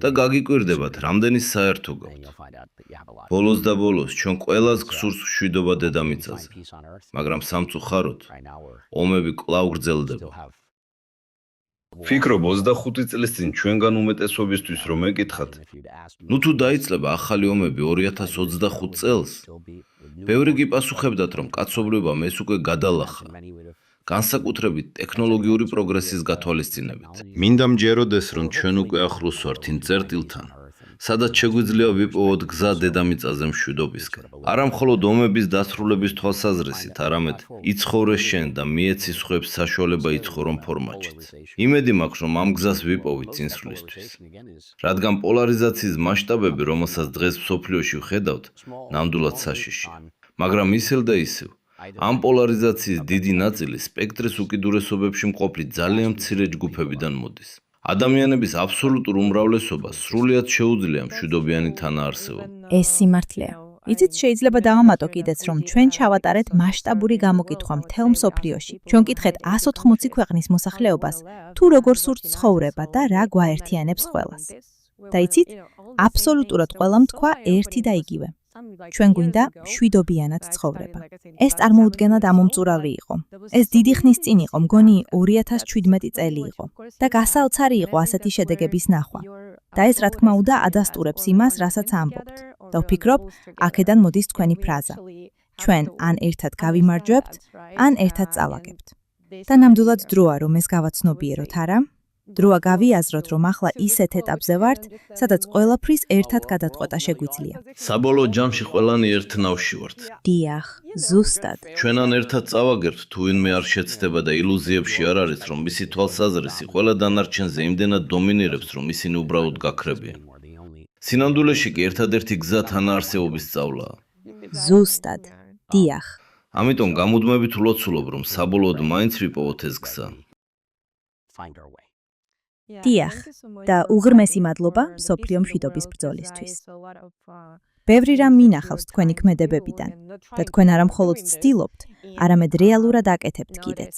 და გაგიკვირდებათ, რამდენი საერთო გაქვთ. ბოლოს და ბოლოს, ჩვენ ყველას გსურს მშვიდობა დედამიწაზე, მაგრამ სამწუხაროდ, ომები კვლავ გრძელდება. ვფიქრობ 25 წლის წინ ჩვენგან უმეტესობისთვის რომ ეკითხათ, ნუ თუ დაიწყება ახალი ომები 2025 წელს, ბევრი კი პასუხებდათ, რომ კაცობრიობამ ეს უკვე გადალახა. განსაკუთრებით ტექნოლოგიური პროგრესის გათვალისწინებით. მინდა მჯეროდეს, რომ ჩვენ უკვე ახლოს ვართ იმ წერტილთან, სადაც შეგვიძლია ვიპოვოთ გზა დედამიწაზე მშვიდობისკენ. არა მხოლოდ ომების დასრულების თვალსაზრისით, არამედ იცხოვრე შენ და მიეცი სხვებს საშუალება იცხოვრო ფორმატშიც. იმედი მაქვს, რომ ამ გზას ვიპოვით წინსვლისთვის. რადგან პოლარიზაციის მასშტაბები, რომელსაც დღეს მსოფლიოში ვხედავთ, ნამდვილად საშიშია. მაგრამ ისევ და ისევ ამ პოლარიზაციის დიდი ნაწილი სპექტრის უკიდურესობებში მყოფი ძალიან მცირე ჯგუფებიდან მოდის. ადამიანების აბსოლუტურ უმრავლესობას სრულიად შეუძლია მშვიდობიანი თანაარსებობა. ეს სიმართლეა. იცით, შეიძლება დავამატო კიდეც, რომ ჩვენ ჩავატარეთ მასშტაბური გამოკითხვა მთელ მსოფლიოში. ჩვენ კითხეთ 180 ქვეყნის მოსახლეობას, თუ როგორ სურთ ცხოვრება და რა გვაერთიანებს ყველას. და იცით, აბსოლუტურად ყველამ თქვა ერთი და იგივე. ჩვენ გვინდა მშვიდობიანად ცხოვრება. ეს წარმოუდგენლად ამომწურავი იყო. ეს დიდი ხნის წინ იყო, მგონი 2017 წელი იყო და გასაოცარი იყო ასეთი შედეგების ნახვა. და ეს რა თქმა უნდა ადასტურებს იმას, რასაც ამბობთ. და ვფიქრობ, აქედან მოდის თქვენი ფრაზა. ჩვენ ან ერთად გავიმარჯვებთ, ან ერთად წავაგებთ. და ნამდვილად დროა, რომ ეს გავაცნობიეროთ, არა? დროა გავიაზროთ, რომ ახლა ისეთ ეტაპზე ვართ, სადაც ყველაფრის ერთად გადაწყვეტა შეგვიძლია. საბოლოო ჯამში ყველანი ერთ ნავში ვართ. დიახ, ზუსტად. ჩვენ ან ერთად წავაგებთ, თუ ვინმე არ შეცდება და ილუზიებში არ არის, რომ მისი თვალსაზრისი ყველა დანარჩენზე იმდენად დომინირებს, რომ ისინი უბრალოდ გაქრებიან. სინამდვილეში კი ერთადერთი გზა თანაარსებობის სწავლაა. ზუსტად. დიახ. ამიტომ გამუდმებით ვლოცულობ, რომ საბოლოოდ მაინც ვიპოვოთ ეს გზა. დიახ. და უღრმესი მადლობა მსოფლიო მშვიდობის ბრძოლისთვის. ბევრი რამ მინახავს თქვენი ქმედებებიდან და თქვენ არა მხოლოდ ცდილობთ, არამედ რეალურად აკეთებთ კიდეც.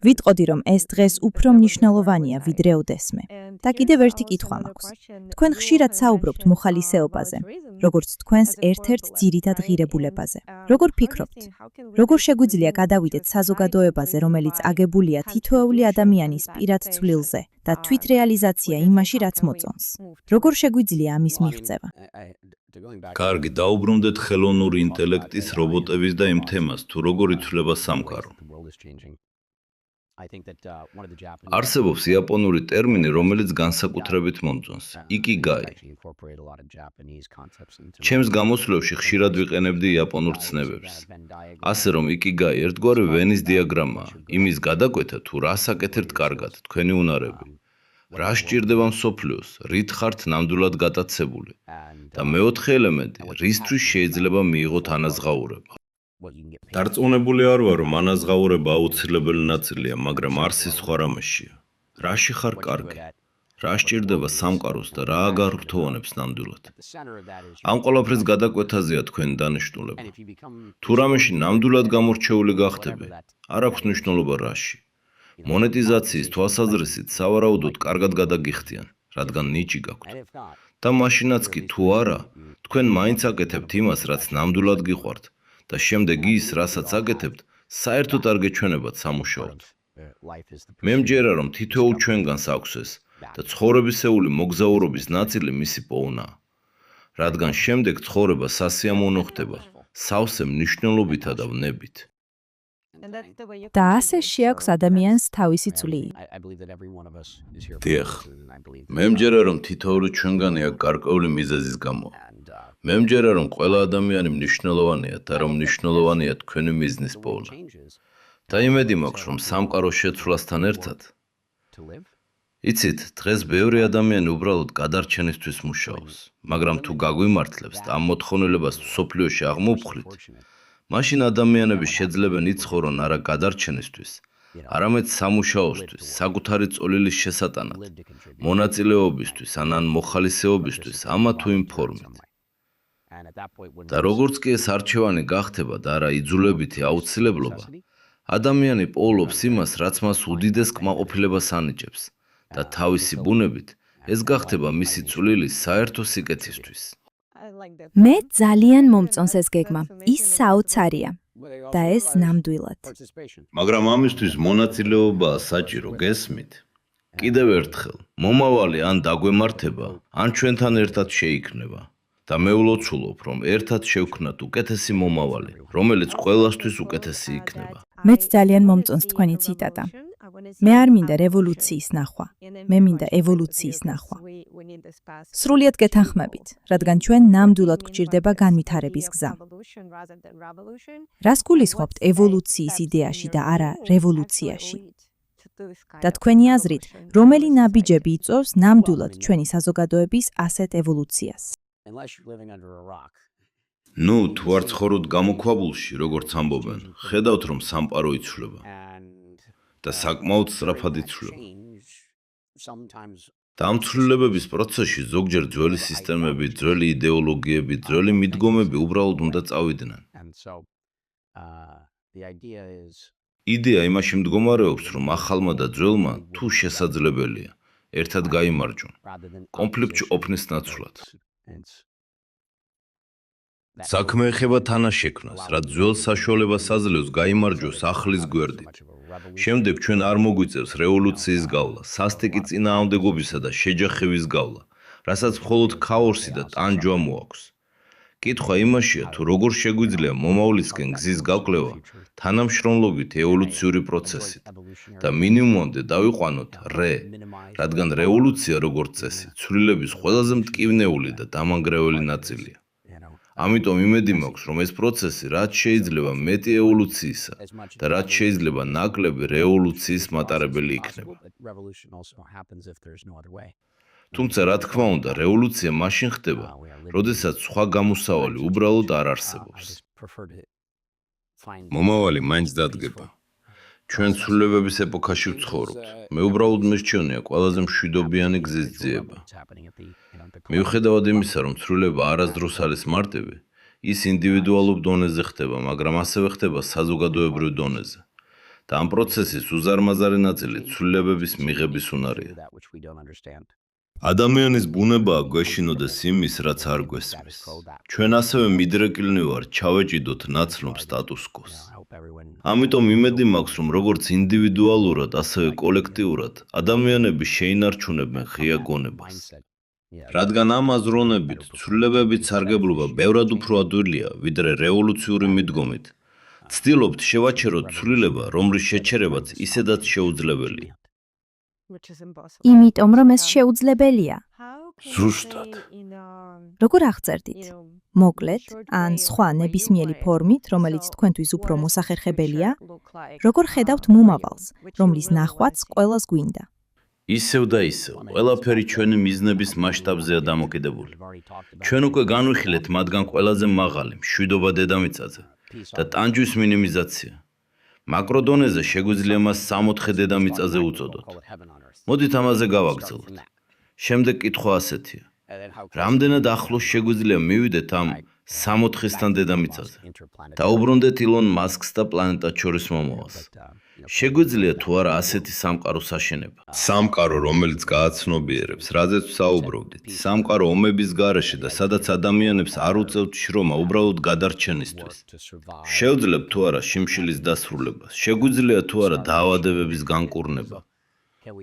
ვიტყოდი, რომ ეს დღეს უფრო მნიშვნელოვანია, ვიდრე ოდესმე. და კიდევ ერთი კითხვა მაქვს. თქვენ ხშირად საუბრობთ მოხალისეობაზე, როგორც თქვენს ერთ-ერთ ძირითად ღირებულებაზე. როგორ ფიქრობთ? როგორ შეგვიძლია გადავიდეთ საზოგადოებაზე, რომელიც აგებულია თითოეული ადამიანის პირად ცვლილზე და თვითრეალიზაცია იმაში, რაც მოწონს? როგორ შეგვიძლია ამის მიღწევა? კარგი, დაუბრუნდეთ ხელოვნური ინტელექტის, რობოტების და იმ თემას, თუ როგორ იცვლება სამყარო. არსებობს იაპონური ტერმინი, რომელიც განსაკუთრებით მომწონს. იკიგაი. ჩემს გამოსვლებში ხშირად ვიყენებდი იაპონურ ცნებებს. ასე რომ იკიგაი ერთგვარი ვენის დიაგრამაა, იმის გადაკვეთა, თუ რას აკეთებთ კარგად, თქვენი უნარები. რა სჭირდება მსოფლიოს, რით ხართ ნამდვილად გატაცებული. და მეოთხე ელემენტი, რისთვის შეიძლება მიიღოთ ანაზღაურება. დარწმუნებული არ ვარ, რომ ანაზღაურება აუცილებელი ნაწილია, მაგრამ არსის სხვა რამეშია. რაში ხარ კარგი? რა სჭირდება სამყაროს და რა აგარღვთოვანებს ნამდვილად? ამ ყველაფრის გადაკვეთაზეა თქვენი დანიშნულება. თუ რამეში ნამდვილად გამორჩეული გახდები, არ აქვს მნიშვნელობა რაში. მონეტიზაციის თვალსაზრისით სავარაუდოდ კარგად გადაგიხდიან, რადგან ნიჭი გაქვთ. და მაშინაც კი თუ არა, თქვენ მაინც აკეთებთ იმას, რაც ნამდვილად გიყვართ და შემდეგ ის, რასაც აკეთებთ, საერთოდ არ გეჩვენებათ სამუშაოდ. მე მჯერა, რომ თითოეულ ჩვენგანს აქვს ეს და ცხოვრებისეული მოგზაურობის ნაწილი მისი პოვნაა. რადგან შემდეგ ცხოვრება სასიამოვნო ხდება, სავსე მნიშვნელობითა და ვნებით. და ასე შეაქვს ადამიანს თავისი წვლილი. დიახ, მე მჯერა რომ თითოეული ჩვენგანი აქ გარკვეული მიზეზის გამო. მე მჯერა რომ ყველა ადამიანი მნიშვნელოვანია და რომ მნიშვნელოვანია თქვენი მიზნის პოვნა. და იმედი მაქვს რომ სამყარო შეცვლასთან ერთად. იცით, დღეს ბევრი ადამიანი უბრალოდ გადარჩენისთვის მუშაობს, მაგრამ თუ გაგვიმართლებს და ამ მოთხოვნილებას სოფლიოში აღმოვხვრით, მაშინ ადამიანები შეძლებენ იცხოვრონ არა გადარჩენისთვის, არამედ სამუშაოსთვის, საკუთარი წოლილის შესატანად, მონაწილეობისთვის ან მოხალისეობისთვის ამა თუ იმ ფორმით. და როგორც კი ეს არჩევანი გახდება და არა იძულებითი აუცილებლობა, ადამიანი პოულობს იმას, რაც მას უდიდეს კმაყოფილებას ანიჭებს და თავისი ბუნებით ეს გახდება მისი წვლილი საერთო სიკეთისთვის. მე ძალიან მომწონს ეს გეგმა. ის საოცარია და ეს ნამდვილად. მაგრამ ამისთვის მონაწილეობაა საჭირო, გესმით? კიდევ ერთხელ, მომავალი ან დაგვემართება, ან ჩვენთან ერთად შეიქმნება. და მე ულოცულობ, რომ ერთად შევქნათ უკეთესი მომავალი, რომელიც ყველასთვის უკეთესი იქნება. მეც ძალიან მომწონს თქვენი ციტატა. მე არ მინდა რევოლუციის ნახვა, მე მინდა ევოლუციის ნახვა. სრულიად გეთანხმებით, რადგან ჩვენ ნამდვილად გვჭირდება განვითარების გზა. რას გულისხმობთ ევოლუციის იდეაში და არა რევოლუციაში? და თქვენი აზრით, რომელი ნაბიჯები იწვევს ნამდვილად ჩვენი საზოგადოების ასეთ ევოლუციას? ნუ, თუ არ ცხოვრობთ გამოქვაბულში, როგორც ამბობენ, ხედავთ, რომ სამყარო იცვლება და საკმაოდ სწრაფად იცვლება. და ამ ცვლილებების პროცესში ზოგჯერ ძველი სისტემები, ძველი იდეოლოგიები, ძველი მიდგომები უბრალოდ უნდა წავიდნენ. იდეა იმაში მდგომარეობს, რომ ახალმა და ძველმა თუ შესაძლებელია ერთად გაიმარჯვონ, კონფლიქტში ყოფნის ნაცვლად. საქმე ეხება თანაშექმნას, რაც ძველ საშუალებას აძლევს გაიმარჯვოს ახლის გვერდით. შემდეგ ჩვენ არ მოგვიწევს რევოლუციის გავლა, სასტიკი წინააღმდეგობისა და შეჯახების გავლა, რასაც მხოლოდ ქაოსი და ტანჯვა მოაქვს. კითხვა იმაშია, თუ როგორ შეგვიძლია მომავლისკენ გზის გაკვლევა თანამშრომლობით ევოლუციური პროცესით და მინიმუმამდე დავიყვანოთ რე, რადგან რევოლუცია როგორც წესი, ცვლილების ყველაზე მტკივნეული და დამანგრეველი ნაწილია. ამიტომ იმედი მაქვს, რომ ეს პროცესი რაც შეიძლება მეტი ევოლუციისა და რაც შეიძლება ნაკლები რევოლუციის მატარებელი იქნება. თუმცა რა თქმა უნდა, რევოლუცია მაშინ ხდება, როდესაც სხვა გამოსავალი უბრალოდ არ არსებობს. მომავალი მაინც დადგება. ჩვენ ცვლილებების ეპოქაში ვცხოვრობთ. მე უბრალოდ მირჩევნია ყველაზე მშვიდობიანი გზის ძიება. მიუხედავად იმისა, რომ ცვლილება არასდროს არის მარტივი, ის ინდივიდუალურ დონეზე ხდება, მაგრამ ასევე ხდება საზოგადოებრივ დონეზე. და ამ პროცესის უზარმაზარი ნაწილი ცვლილებების მიღების უნარია. ადამიანის ბუნებაა გვეშინოდეს იმის, რაც არ გვესმის. ჩვენ ასევე მიდრეკილნი ვართ ჩავეჭიდოთ ნაცნობ სტატუს-კვოს. ამიტომ იმედი მაქვს, რომ როგორც ინდივიდუალურად, ასევე კოლექტიურად, ადამიანები შეინარჩუნებენ ღია გონებას. რადგან ამ აზროვნებით, ცვლილებებით სარგებლობა ბევრად უფრო ადვილია, ვიდრე რევოლუციური მიდგომით. ცდილობთ შევაჩეროთ ცვლილება, რომლის შეჩერებაც ისედაც შეუძლებელია. იმიტომ რომ ეს შეუძლებელია. ზუსტად. როგორ აღწერდით? მოკლედ, ან სხვა ნებისმიერი ფორმით, რომელიც თქვენთვის უფრო მოსახერხებელია, როგორ ხედავთ მომავალს, რომლის ნახვაც ყველას გვინდა? ისევ და ისევ, ყველაფერი ჩვენი მიზნების მასშტაბზეა დამოკიდებული. ჩვენ უკვე განვიხილეთ მათგან ყველაზე მაღალი, მშვიდობა დედამიწაზე და ტანჯვის მინიმიზაცია. მაკროდონეზე შეგვიძლია მას 64 დედამიწაზე უწოდოთ. მოდით ამაზე გავაგრძელოთ. შემდეგ კითხვა ასეთია. რამდენად ახლოს შეგვიძლია მივიდეთ ამ 64-სთან დედამიწაზე? დაუბრუნდეთ ილონ მასკს და პლანეტად შორის მომავალს. შეგვიძლია თუ არა ასეთი სამყაროს აშენება? სამყარო, რომელიც გააცნობიერებს, რაზეც ვსაუბრობდით. სამყარო ომების გარეშე და სადაც ადამიანებს არ უწევთ შრომა უბრალოდ გადარჩენისთვის. შევძლებთ თუ არა შიმშილის დასრულებას? შეგვიძლია თუ არა დაავადებების განკურნება?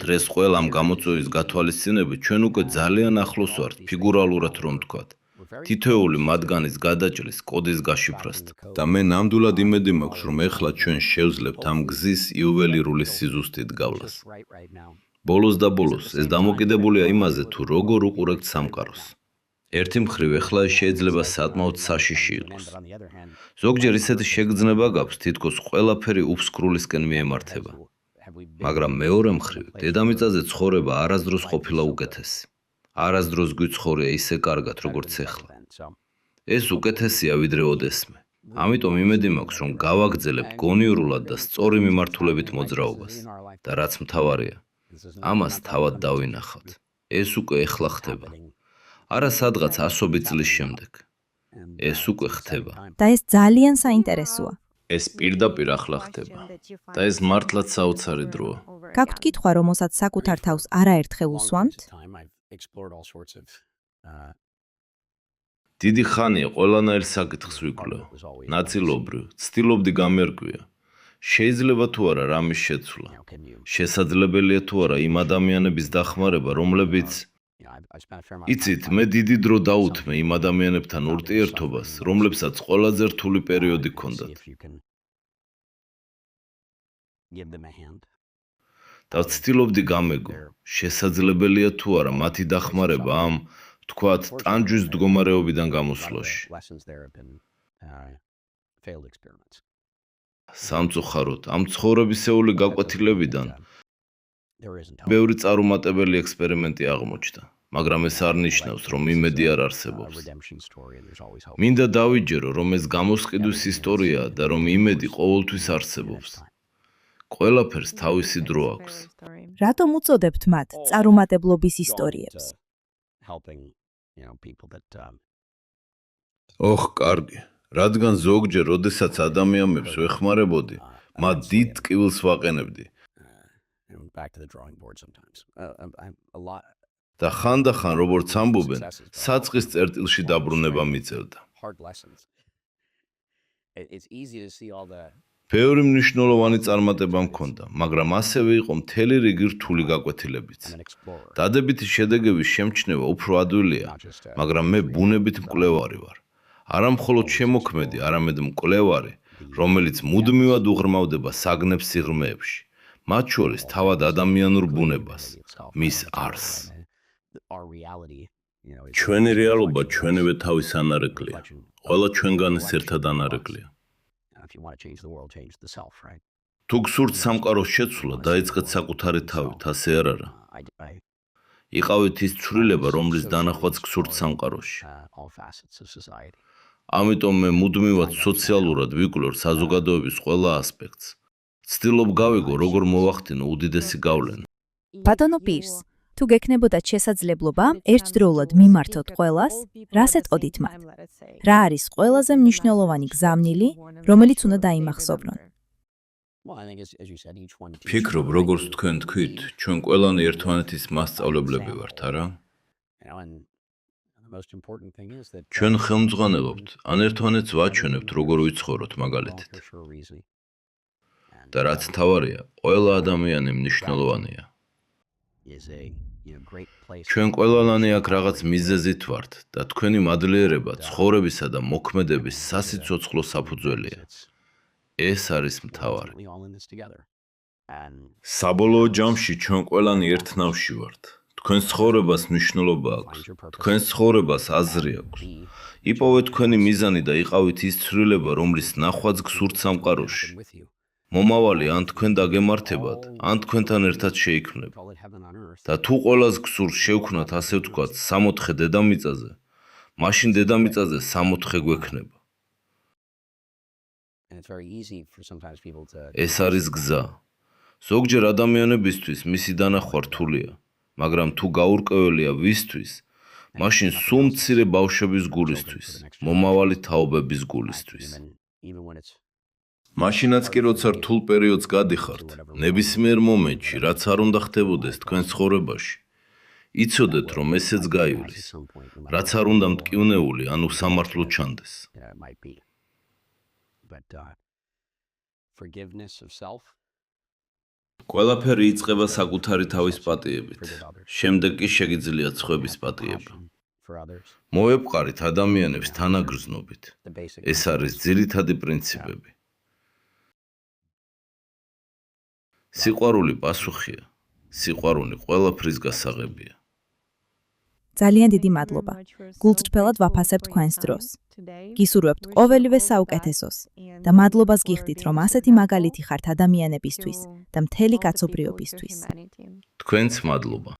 დღეს ყველა ამ გამოწვევის გათვალისწინებით ჩვენ უკვე ძალიან ახლოს ვართ, ფიგურალურად რომ ვთქვათ, თითოეული მათგანის გადაჭრის კოდის გაშიფრასთან. და მე ნამდვილად იმედი მაქვს, რომ ეხლა ჩვენ შევძლებთ ამ გზის იუველირული სიზუსტით გავლას. ბოლოს და ბოლოს ეს დამოკიდებულია იმაზე, თუ როგორ უყურებთ სამყაროს. ერთი მხრივ ეხლა შეიძლება საკმაოდ საშიში იყოს. ზოგჯერ ისეთი შეგრძნება გაქვს, თითქოს ყველაფერი უფსკრულისკენ მიემართება. მაგრამ მეორე მხრივ, დედამიწაზე ცხოვრება არასდროს ყოფილა უკეთესი. არასდროს გვიცხოვრია ისე კარგად, როგორც ეხლა. ეს უკეთესია ვიდრე ოდესმე. ამიტომ იმედი მაქვს, რომ გავაგრძელებთ გონიურულად და სწორი მიმართულებით მოძრაობას. და რაც მთავარია, ამას თავად დავინახავთ. ეს უკვე ეხლა ხდება. არა სადღაც ასობით წლის შემდეგ. ეს უკვე ხდება. და ეს ძალიან საინტერესოა. ეს პირდაპირ ახლა ხდება. და ეს მართლაც საოცარი დროა. გაქვთ კითხვა, რომელსაც საკუთარ თავს არაერთხელ უსვამთ? დიდი ხანია ყველანაირ საკითხს ვიკვლევ. ნაწილობრივ, ცდილობდი გამერკვია. შეიძლება თუ არა რამის შეცვლა. შესაძლებელია თუ არა იმ ადამიანების დახმარება, რომლებიც იცით, მე დიდი დრო დაუთმე იმ ადამიანებთან ურთიერთობას, რომლებსაც ყველაზე რთული პერიოდი ჰქონდათ. და ვცდილობდი გამეგო, შესაძლებელია თუ არა მათი დახმარება ამ, თქვათ, ტანჯვის მდგომარეობიდან გამოსვლაში. სამწუხაროდ, ამ ცხოვრებისეული გაკვეთილებიდან ბევრი წარუმატებელი ექსპერიმენტი აღმოჩნდა, მაგრამ ეს არ ნიშნავს, რომ იმედი არ არსებობს. მინდა დავიჯერო, რომ ეს გამოსყიდვის ისტორიაა და რომ იმედი ყოველთვის არსებობს. ყველაფერს თავისი დრო აქვს. რატომ უწოდებთ მათ წარუმატებლობის ისტორიებს? ოხ, კარგი. რადგან ზოგჯერ, როდესაც ადამიანებს ვეხმარებოდი, მათ დიდ ტკივილს ვაყენებდი. და ხანდახან, როგორც ამბობენ, საწყის წერტილში დაბრუნება მიწერდა. ბევრი მნიშვნელოვანი წარმატება მქონდა, მაგრამ ასევე იყო მთელი რიგი რთული გაკვეთილებიც. დადებითი შედეგების შემჩნევა უფრო ადვილია, მაგრამ მე ბუნებით მკვლევარი ვარ. არა მხოლოდ შემოქმედი, არამედ მკვლევარი, რომელიც მუდმივად უღრმავდება საგნებს სიღრმეებში, მათ შორის თავად ადამიანურ ბუნებას, მის არსს. ჩვენი რეალობა ჩვენივე თავის ანარეკლია. ყველა ჩვენგან ეს ერთად ანარეკლია. თუ გსურთ სამყაროს შეცვლა, დაიწყეთ საკუთარი თავით, ასე არ არა? იყავით ის ცვლილება, რომლის დანახვაც გსურთ სამყაროში. ამიტომ მე მუდმივად სოციალურად ვიკვლევ საზოგადოების ყველა ასპექტს. ვცდილობ გავიგო, როგორ მოვახდინო უდიდესი გავლენა. ბატონო პირს, თუ გექნებოდათ შესაძლებლობა ერთდროულად მიმართოთ ყველას, რას ეტყოდით მათ? რა არის ყველაზე მნიშვნელოვანი გზავნილი, რომელიც უნდა დაიმახსოვრონ? ფიქრობ, როგორც თქვენ თქვით, ჩვენ ყველანი ერთმანეთის მასწავლებლები ვართ, არა? ჩვენ ხელმძღვანელობთ, ან ერთმანეთს ვაჩვენებთ, როგორ ვიცხოვროთ მაგალითით. და რაც მთავარია, ყველა ადამიანი მნიშვნელოვანია. ჩვენ ყველანი აქ რაღაც მიზეზით ვართ და თქვენი მადლიერება ცხოვრებისა და მოქმედების სასიცოცხლო საფუძველია. ეს არის მთავარი. საბოლოო ჯამში ჩვენ ყველანი ერთ ნავში ვართ. თქვენ ცხოვრებას მნიშვნელობა აქვს. თქვენ ცხოვრებას აზრი აქვს. იპოვეთ თქვენი მიზანი და იყავით ის ცვლილება, რომლის ნახვაც გსურთ სამყაროში. მომავალი ან თქვენ დაგემართებათ, ან თქვენთან ერთად შეიქმნება. და თუ ყველას გსურთ შევქმნათ, ასე ვთქვათ, 64 დედამიწაზე, მაშინ დედამიწაზე 64 გვექნება. ეს არის გზა. ზოგჯერ ადამიანებისთვის მისი დანახვა რთულია, მაგრამ თუ გაურკვეველია ვისთვის, მაშინ სულ მცირე ბავშვების გულისთვის, მომავალი თაობების გულისთვის. მაშინაც კი როცა რთულ პერიოდს გადიხართ, ნებისმიერ მომენტში, რაც არ უნდა ხდებოდეს თქვენ ცხოვრებაში, იცოდეთ, რომ ესეც გაივლის, რაც არ უნდა მტკივნეული, ანუ სამართლო ჩანდეს. ყველაფერი იწყება საკუთარი თავის პატიებით, შემდეგ კი შეგიძლიათ სხვების პატიება. მოვეპყარით ადამიანებს თანაგრძნობით. ეს არის ძირითადი პრინციპები. სიყვარული პასუხია. სიყვარული ყველაფრის გასაღებია. ძალიან დიდი მადლობა. გულწრფელად ვაფასებთ თქვენს დროს. გისურვებთ ყოველივე საუკეთესოს და მადლობას გიხდით, რომ ასეთი მაგალითი ხართ ადამიანებისთვის და მთელი კაცობრიობისთვის. თქვენც მადლობა.